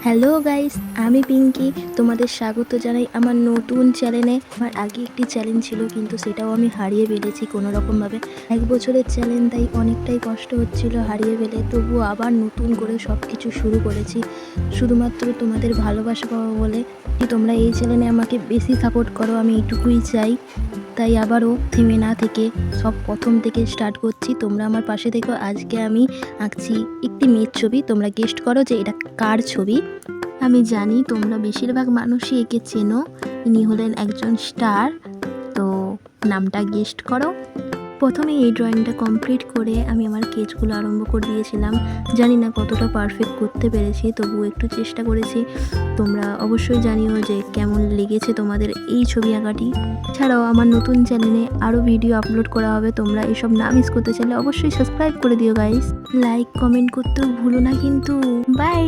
Hello guys, আমি পিঙ্কি। তোমাদের স্বাগত জানাই আমার নতুন চ্যানেলে। আমার আগে একটি চ্যালেঞ্জ ছিল, কিন্তু সেটাও আমি হারিয়ে ফেলেছি কোনো রকমভাবে। 1 বছরের চ্যালেঞ্জ, তাই অনেকটাই কষ্ট হচ্ছিল হারিয়ে ফেলে। তবুও আবার নতুন করে সব কিছু শুরু করেছি, শুধুমাত্র তোমাদের ভালোবাসা পাবো বলে। কি তোমরা এই চ্যানেলে আমাকে বেশি সাপোর্ট করো, আমি এইটুকুই চাই। তাই আবারও থেমে না থেকে সব প্রথম থেকে স্টার্ট করছি। তোমরা আমার পাশে থেকো। আজকে আমি আঁকছি একটি মেয়ের ছবি। তোমরা গেস্ট করো যে এটা কার ছবি। আমি জানি তোমরা বেশিরভাগ মানুষই একে চেনো। ইনি হলেন একজন স্টার। তো নামটা গেস্ট করো। প্রথমে এই ড্রয়িংটা কমপ্লিট করে আমি আমার স্কেচগুলো আরম্ভ করে দিয়েছিলাম। জানি না কতটা পারফেক্ট করতে পেরেছি, তবুও একটু চেষ্টা করেছি। তোমরা অবশ্যই জানিও যে কেমন লেগেছে তোমাদের এই ছবি আঁকাটি। ছাড়াও আমার নতুন চ্যানেলে আরও ভিডিও আপলোড করা হবে। তোমরা এসব না মিস করতে চাইলে অবশ্যই সাবস্ক্রাইব করে দিও গাইস। লাইক কমেন্ট করতেও ভুলো না কিন্তু। বাই।